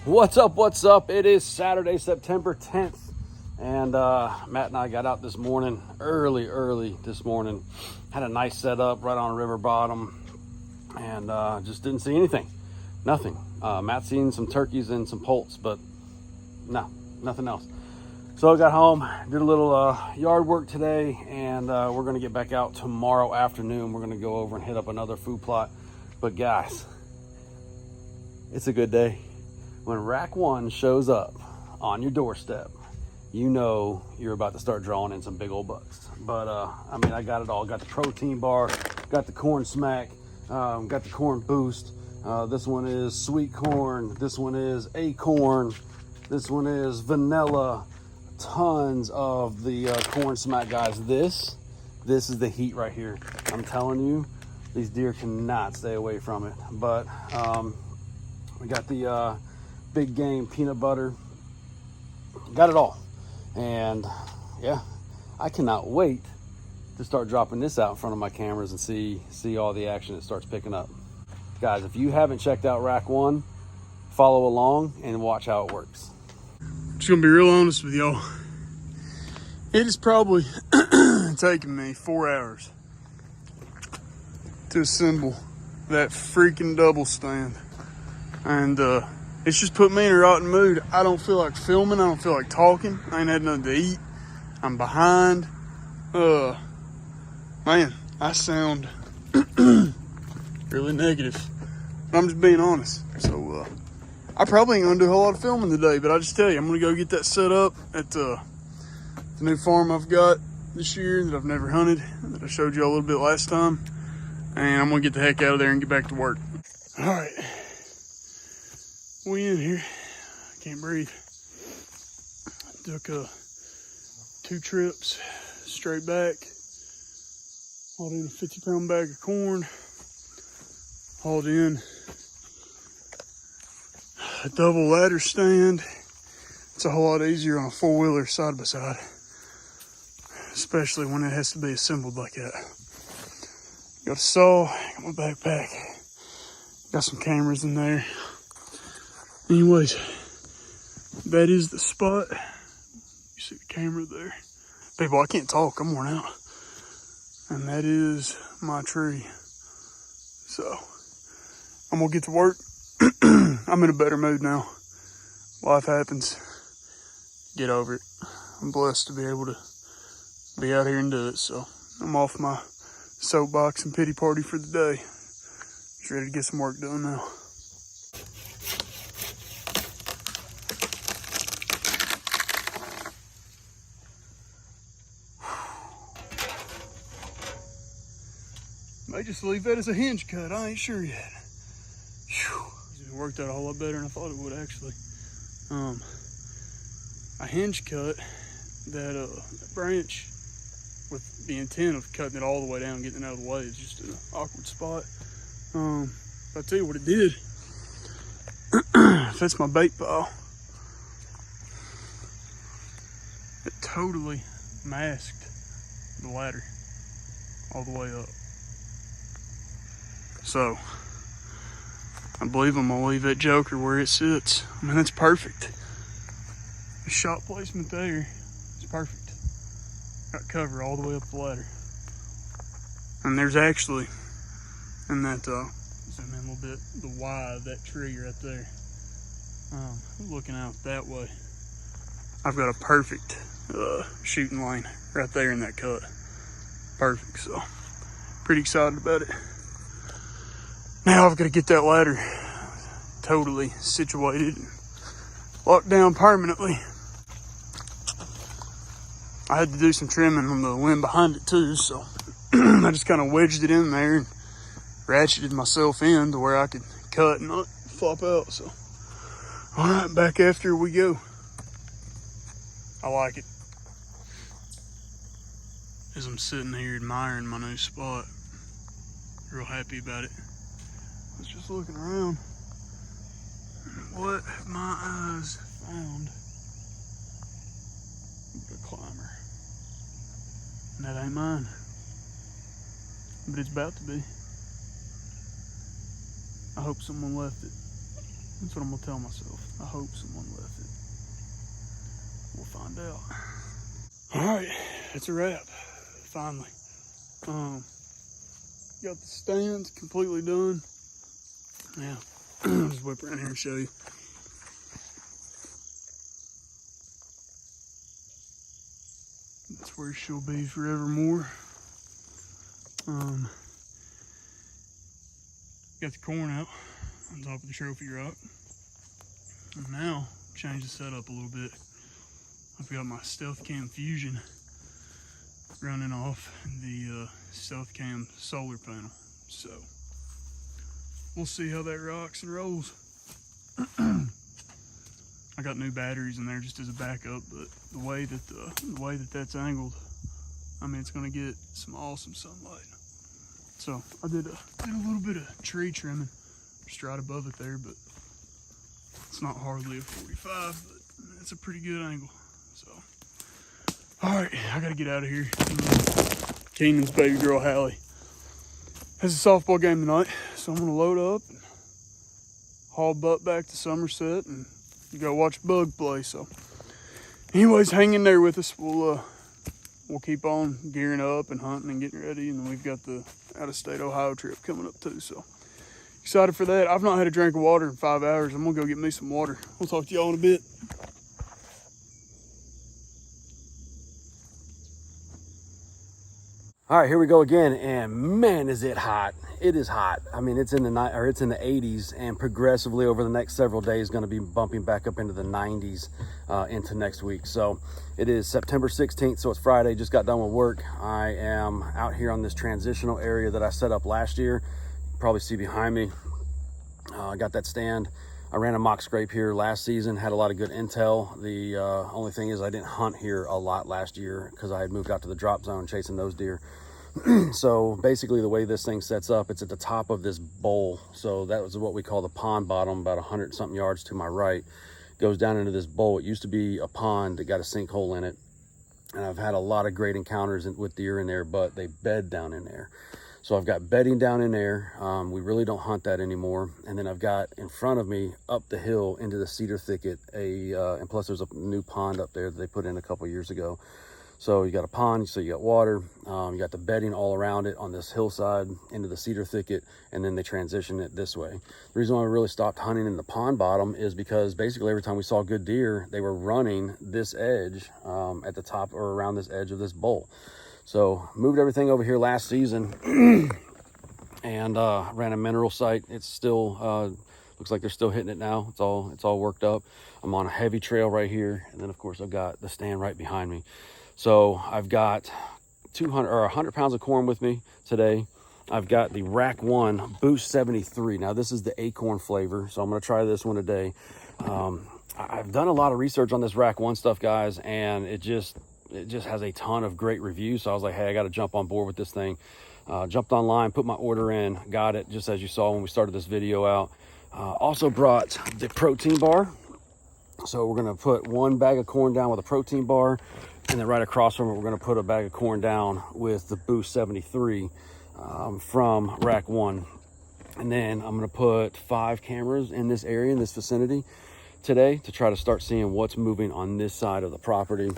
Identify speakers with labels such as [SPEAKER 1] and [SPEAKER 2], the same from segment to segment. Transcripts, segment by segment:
[SPEAKER 1] What's up? What's up? It is Saturday, September 10th, and Matt and I got out this morning, early this morning. Had a nice setup right on a river bottom, and just didn't see anything. Nothing. Matt seen some turkeys and some poults, but no, nothing else. So I got home, did a little yard work today, and we're going to get back out tomorrow afternoon. We're going to go over and hit up another food plot. But guys, it's a good day. When rack one shows up on your doorstep, you know you're about to start drawing in some big old bucks. But I mean, I got it all. Got the protein bar, got the corn smack, got the corn boost. This one is sweet corn. This one is acorn. This one is vanilla. Tons of the corn smack, guys. This is the heat right here. I'm telling you, these deer cannot stay away from it. But we got the big game peanut butter, got it all. And yeah, I cannot wait to start dropping this out in front of my cameras and see all the action it starts picking up. Guys, if you haven't checked out rack one, follow along and watch how it works.
[SPEAKER 2] I'm just gonna be real honest with y'all. It has probably taken me 4 hours to assemble that freaking double stand. And it's just put me in a rotten mood. I don't feel like filming. I don't feel like talking. I ain't had nothing to eat. I'm behind. Man, I sound really negative. But I'm just being honest. So I probably ain't gonna do a whole lot of filming today, but I just tell you, I'm gonna go get that set up at the new farm I've got this year that I've never hunted, that I showed you a little bit last time. And I'm gonna get the heck out of there and get back to work. All right. We in here. I can't breathe. Took 2 trips straight back. Hauled in a 50-pound bag of corn. Hauled in a double ladder stand. It's a whole lot easier on a 4-wheeler side by side, especially when it has to be assembled like that. Got a saw, got my backpack, got some cameras in there. Anyways, that is the spot. You see the camera there. People, I can't talk, I'm worn out. And that is my tree. So, I'm gonna get to work. I'm in a better mood now. Life happens. Get over it. I'm blessed to be able to be out here and do it. So, I'm off my soapbox and pity party for the day. Just ready to get some work done now. May just leave that as a hinge cut. I ain't sure yet. Whew. It worked out a whole lot better than I thought it would, actually. I hinge cut that branch with the intent of cutting it all the way down, getting it out of the way. It's just an awkward spot. I'll tell you what it did. That's my bait pile. It totally masked the ladder all the way up. So, I believe I'm gonna leave that joker where it sits. I mean, that's perfect. The shot placement there is perfect. Got cover all the way up the ladder. And there's actually, in that, zoom in a little bit, the Y of that tree right there. Looking out that way, I've got a perfect shooting lane right there in that cut. Perfect, so pretty excited about it. Now I've got to get that ladder totally situated and locked down permanently. I had to do some trimming on the limb behind it too, so I just kind of wedged it in there and ratcheted myself in to where I could cut and not flop out. So, all right, back after we go. I like it. As I'm sitting here admiring my new spot, real happy about it. I was just looking around. What have my eyes found? A climber. And that ain't mine. But it's about to be. I hope someone left it. That's what I'm gonna tell myself. I hope someone left it. We'll find out. All right, that's a wrap. Finally, got the stands completely done. Now, I'll just whip around here and show you. That's where she'll be forevermore. Got the corn out on top of the trophy rock. And now, change the setup a little bit. I've got my Stealth Cam Fusion running off the Stealth Cam solar panel. So, we'll see how that rocks and rolls. I got new batteries in there just as a backup, but the way that that's angled, I mean, it's gonna get some awesome sunlight. So I did a little bit of tree trimming just right above it there, but it's not hardly a 45, but it's a pretty good angle. So, all right, I gotta get out of here. Keenan's baby girl Hallie has a softball game tonight, so I'm gonna load up and haul butt back to Somerset and go watch Bug play. So, anyways, hang in there with us. We'll keep on gearing up and hunting and getting ready, and then we've got the out-of-state Ohio trip coming up too. So excited for that. I've not had a drink of water in 5 hours. I'm gonna go get me some water. We'll talk to y'all in a bit.
[SPEAKER 1] All right, here we go again, and man, is it hot. It is hot. I mean, it's in the 80s, and progressively over the next several days going to be bumping back up into the 90s into next week. So it is September 16th, so it's Friday. Just got done with work. I am out here on this transitional area that I set up last year. You can probably see behind me. I got that stand. I ran a mock scrape here last season, had a lot of good intel. The only thing is I didn't hunt here a lot last year because I had moved out to the drop zone chasing those deer. So basically the way this thing sets up, it's at the top of this bowl. So that was what we call the pond bottom, about 100 something yards to my right. Goes down into this bowl. It used to be a pond that got a sinkhole in it. And I've had a lot of great encounters with deer in there, but they bed down in there. So I've got bedding down in there. We really don't hunt that anymore. And then I've got in front of me up the hill into the cedar thicket, and plus there's a new pond up there that they put in a couple years ago. So you got a pond, so you got water, you got the bedding all around it on this hillside into the cedar thicket, and then they transition it this way. The reason why we really stopped hunting in the pond bottom is because basically every time we saw good deer, they were running this edge at the top or around this edge of this bowl. So moved everything over here last season and ran a mineral site. It's still, looks like they're still hitting it now. It's all worked up. I'm on a heavy trail right here. And then of course I've got the stand right behind me. So I've got 100 pounds of corn with me today. I've got the Rack 1 Boost 73. Now this is the acorn flavor. So I'm gonna try this one today. I've done a lot of research on this Rack 1 stuff, guys, and it just has a ton of great reviews. So I was like, hey, I got to jump on board with this thing. Jumped online, put my order in, got it just as you saw when we started this video out. Also brought the protein bar. So we're going to put one bag of corn down with a protein bar, and then right across from it, we're going to put a bag of corn down with the Boost 73 from Rack 1. And then I'm going to put 5 cameras in this area, in this vicinity today, to try to start seeing what's moving on this side of the property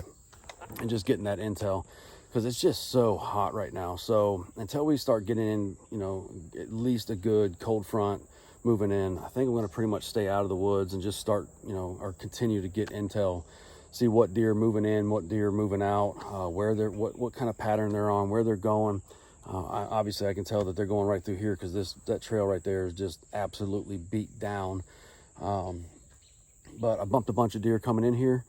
[SPEAKER 1] and just getting that intel, because it's just so hot right now. So until we start getting in, at least a good cold front moving in, I think I'm going to pretty much stay out of the woods and just start, or continue to get intel, see what deer moving in, what deer moving out, where they're, what kind of pattern they're on, where they're going. Obviously I can tell that they're going right through here because that trail right there is just absolutely beat down. But I bumped a bunch of deer coming in here.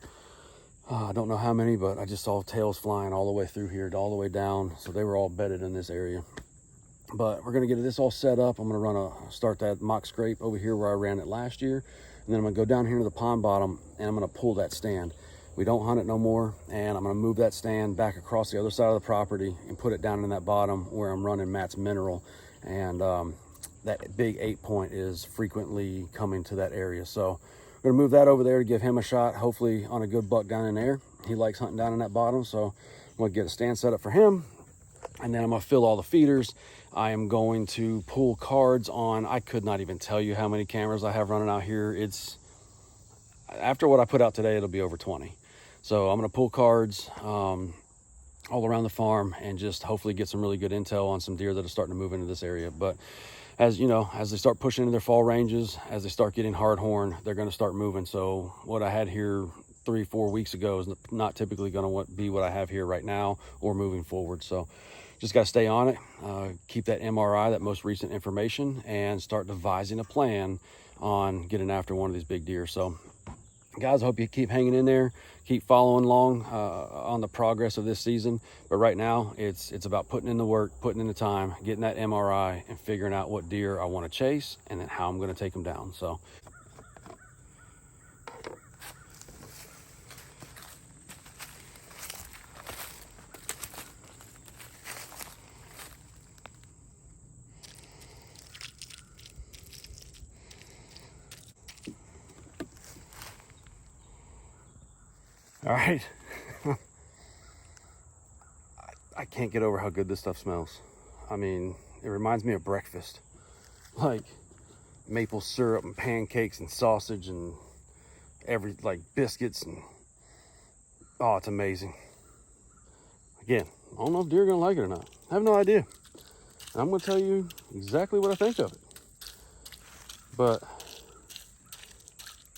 [SPEAKER 1] I don't know how many, but I just saw tails flying all the way through here, all the way down. So they were all bedded in this area. But we're going to get this all set up. I'm going to start that mock scrape over here where I ran it last year. And then I'm going to go down here to the pond bottom, and I'm going to pull that stand. We don't hunt it no more. And I'm going to move that stand back across the other side of the property and put it down in that bottom where I'm running Matt's mineral. And that big 8-point is frequently coming to that area. So we're gonna move that over there to give him a shot, hopefully on a good buck down in there. He likes hunting down in that bottom, so I'm gonna get a stand set up for him. And then I'm gonna fill all the feeders. I am going to pull cards on, I could not even tell you how many cameras I have running out here. It's, after what I put out today, it'll be over 20. So I'm gonna pull cards all around the farm and just hopefully get some really good intel on some deer that are starting to move into this area. But as you know, as they start pushing into their fall ranges, as they start getting hard horn, they're gonna start moving. So what I had here 3-4 weeks ago is not typically gonna be what I have here right now or moving forward. So just got to stay on it, keep that MRI, that most recent information, and start devising a plan on getting after one of these big deer. So guys, I hope you keep hanging in there, keep following along on the progress of this season. But right now, it's about putting in the work, putting in the time, getting that MRI, and figuring out what deer I want to chase and then how I'm going to take them down. So. All right. I can't get over how good this stuff smells. I mean, it reminds me of breakfast. Like maple syrup and pancakes and sausage and like biscuits and, oh, it's amazing. Again, I don't know if deer are gonna like it or not. I have no idea. I'm gonna tell you exactly what I think of it. But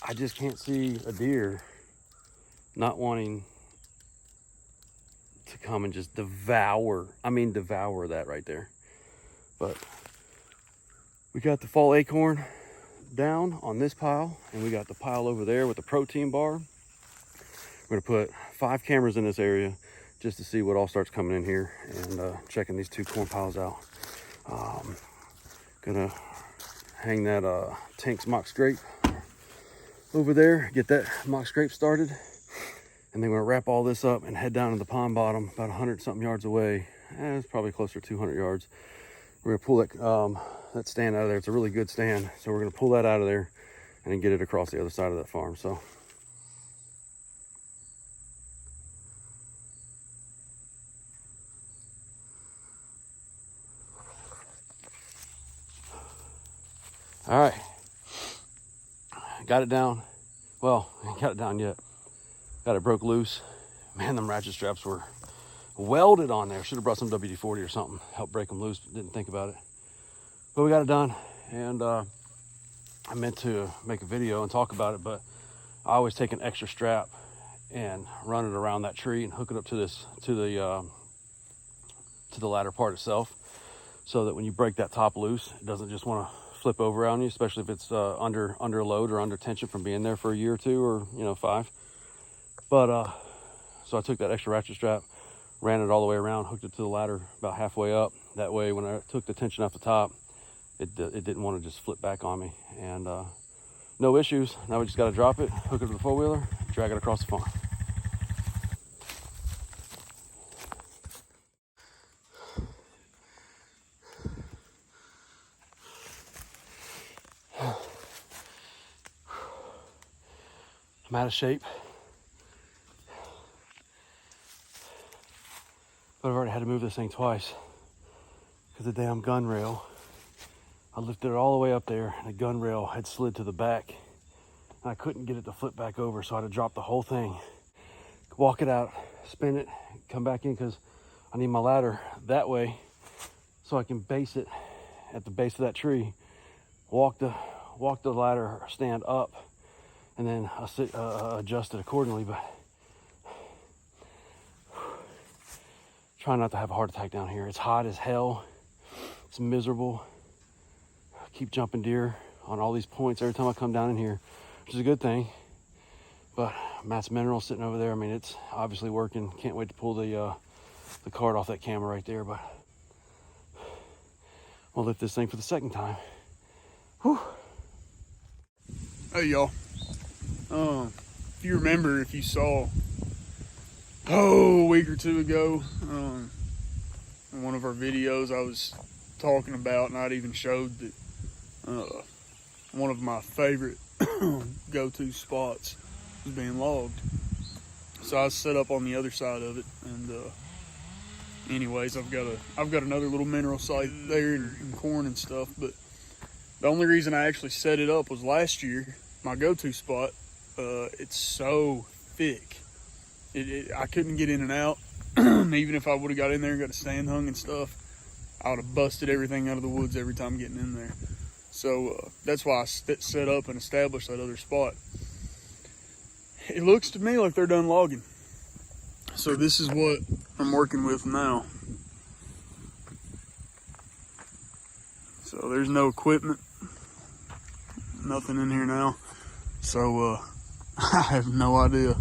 [SPEAKER 1] I just can't see a deer not wanting to come and just devour that right there. But we got the fall acorn down on this pile, and we got the pile over there with the protein bar. We're gonna put 5 cameras in this area just to see what all starts coming in here, and checking these 2 corn piles out. Gonna hang that Tank's mock scrape over there, get that mock scrape started. And then we're gonna wrap all this up and head down to the pond bottom about 100 something yards away. It's probably closer to 200 yards. We're gonna pull that stand out of there. It's a really good stand. So we're gonna pull that out of there and then get it across the other side of that farm. So. All right, got it down. Well, ain't got it down yet. Got it broke loose. Man, them ratchet straps were welded on there. Should have brought some WD-40 or something, help break them loose, but didn't think about it. But we got it done, and I meant to make a video and talk about it, but I always take an extra strap and run it around that tree and hook it up to the ladder part itself, so that when you break that top loose, it doesn't just want to flip over on you, especially if it's under load or under tension from being there for a year or 2 or 5. But so I took that extra ratchet strap, ran it all the way around, hooked it to the ladder about halfway up. That way, when I took the tension off the top, it didn't want to just flip back on me. And no issues. Now we just got to drop it, hook it to the 4-wheeler, drag it across the farm. I'm out of shape, but I've already had to move this thing twice because the damn gun rail, I lifted it all the way up there and the gun rail had slid to the back and I couldn't get it to flip back over, so I had to drop the whole thing, walk it out, spin it, come back in, because I need my ladder that way so I can base it at the base of that tree, walk the ladder stand up, and then adjust it accordingly. But trying not to have a heart attack down here. It's hot as hell. It's miserable. I keep jumping deer on all these points every time I come down in here, which is a good thing. But Matt's Mineral sitting over there. I mean, it's obviously working. Can't wait to pull the card off that camera right there. But I'll lift this thing for the 2nd time. Whew.
[SPEAKER 2] Hey y'all. If you remember, if you saw, a week or 2 ago, in one of our videos, I was talking about, and I'd even showed that one of my favorite go-to spots was being logged. So I was set up on the other side of it, and anyways, I've got another little mineral site there and corn and stuff. But the only reason I actually set it up was last year. My go-to spot, it's so thick. I couldn't get in and out. Even if I would have got in there and got a stand hung and stuff, I would have busted everything out of the woods every time getting in there. So that's why I set up and established that other spot. It looks to me like they're done logging. So this is what I'm working with now. So there's no equipment, nothing in here now. So I have no idea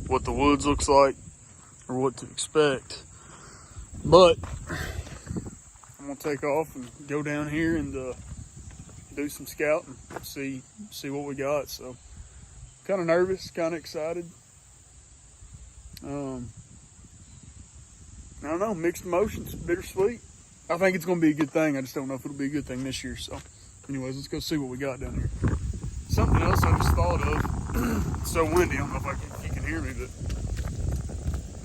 [SPEAKER 2] what the woods looks like or what to expect. But I'm gonna take off and go down here and do some scouting, see what we got. So kind of nervous, kind of excited. I don't know, mixed emotions, bittersweet. I think it's gonna be a good thing. I just don't know if it'll be a good thing this year. So anyways, let's go see what we got down here. Something else I just thought of. It's so windy, I don't know if you can hear me, but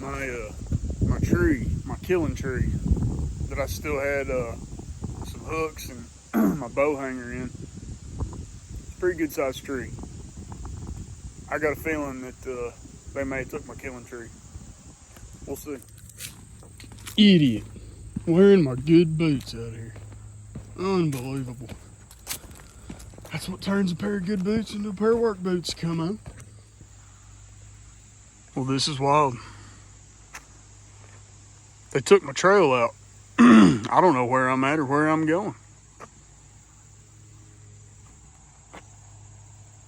[SPEAKER 2] my tree, my killing tree that I still had some hooks and my bow hanger in. It's a pretty good sized tree. I got a feeling that they may have took my killing tree. We'll see. Idiot. Wearing my good boots out here. Unbelievable. That's what turns a pair of good boots into a pair of work boots, come on. Well, this is wild. They took my trail out. I don't know where I'm at or where I'm going.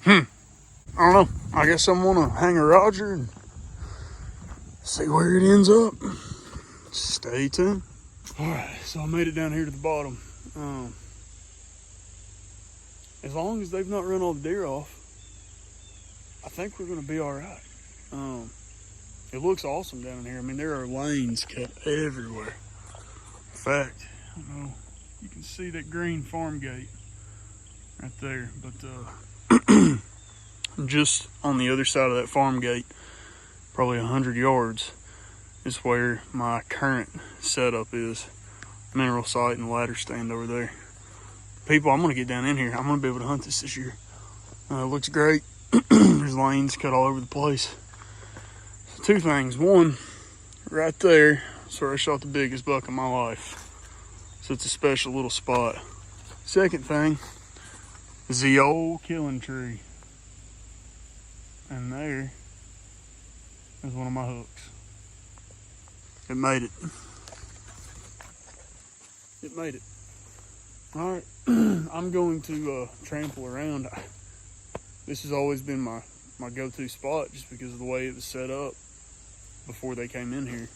[SPEAKER 2] I don't know. I guess I'm gonna hang a Roger and see where it ends up. Stay tuned. All right, so I made it down here to the bottom. As long as they've not run all the deer off, I think we're gonna be all right. It looks awesome down here. I mean, there are lanes cut everywhere. In fact, I don't know, you can see that green farm gate right there, but just on the other side of that farm gate, probably 100 yards, is where my current setup is. Mineral site and ladder stand over there. People, I'm gonna get down in here. I'm gonna be able to hunt this year. It looks great. There's lanes cut all over the place. So two things. One, right there, that's where I shot the biggest buck of my life. So it's a special little spot. Second thing is the old killing tree. And there is one of my hooks. It made it. It made it. All right, I'm going to trample around. This has always been my go-to spot just because of the way it was set up before they came in here.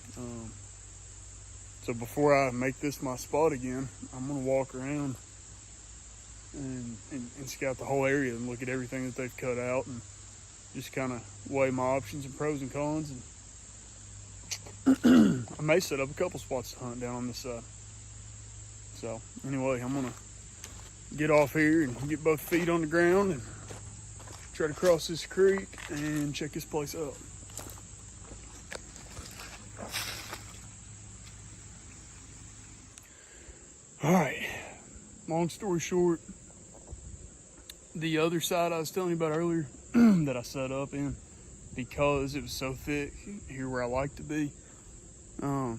[SPEAKER 2] So before I make this my spot again, I'm gonna walk around and scout the whole area and look at everything that they've cut out and just kind of weigh my options and pros and cons. And I may set up a couple spots to hunt down on this side. So anyway, I'm gonna get off here and get both feet on the ground and try to cross this creek and check this place out. All right, long story short, the other side I was telling you about earlier that I set up in, because it was so thick here where I like to be, I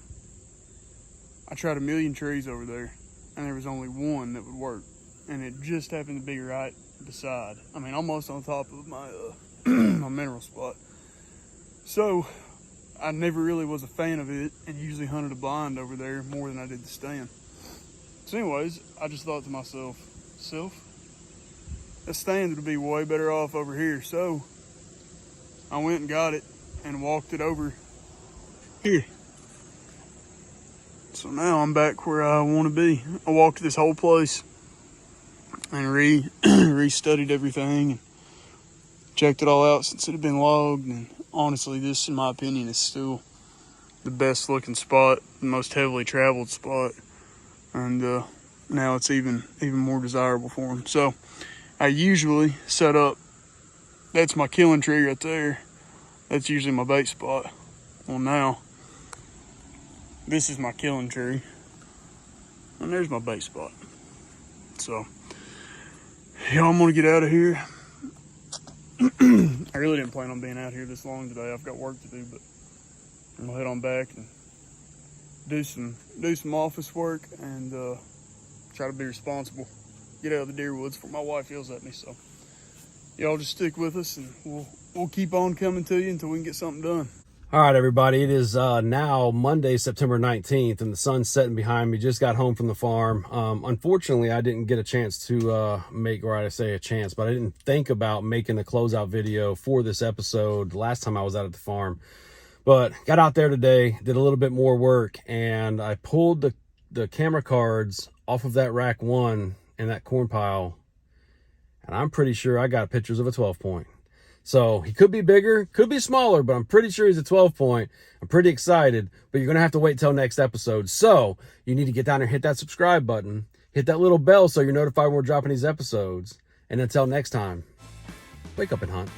[SPEAKER 2] tried a million trees over there and there was only one that would work, and it just happened to be right beside, I mean almost on top of my my mineral spot. So I never really was a fan of it and usually hunted a blind over there more than I did the stand. So anyways, I just thought to myself, that stand would be way better off over here. So I went and got it and walked it over here. So now I'm back where I want to be. I walked this whole place and re-studied everything and checked it all out since it had been logged. And honestly, this, in my opinion, is still the best looking spot, the most heavily traveled spot. And now it's even more desirable for them. So I usually set up, that's my killing tree right there. That's usually my bait spot. Well, now This is my killing tree. And there's my bait spot. So, yeah, I'm gonna get out of here. I really didn't plan on being out here this long today. I've got work to do, but I'm gonna head on back and do some office work and try to be responsible. Get out of the deer woods before my wife yells at me. So, y'all just stick with us, and we'll keep on coming to you until we can get something done.
[SPEAKER 1] All right, everybody, it is now Monday, September 19th, and the sun's setting behind me. Just got home from the farm. Unfortunately, I didn't get a chance to make, or I say a chance, but I didn't think about making the closeout video for this episode last time I was out at the farm. But got out there today, did a little bit more work, and I pulled the camera cards off of that rack 1 in that corn pile, and I'm pretty sure I got pictures of a 12-point. So he could be bigger, could be smaller, but I'm pretty sure he's a 12-point. I'm pretty excited, but you're going to have to wait till next episode. So you need to get down there and hit that subscribe button, hit that little bell so you're notified when we're dropping these episodes. And until next time, wake up and hunt.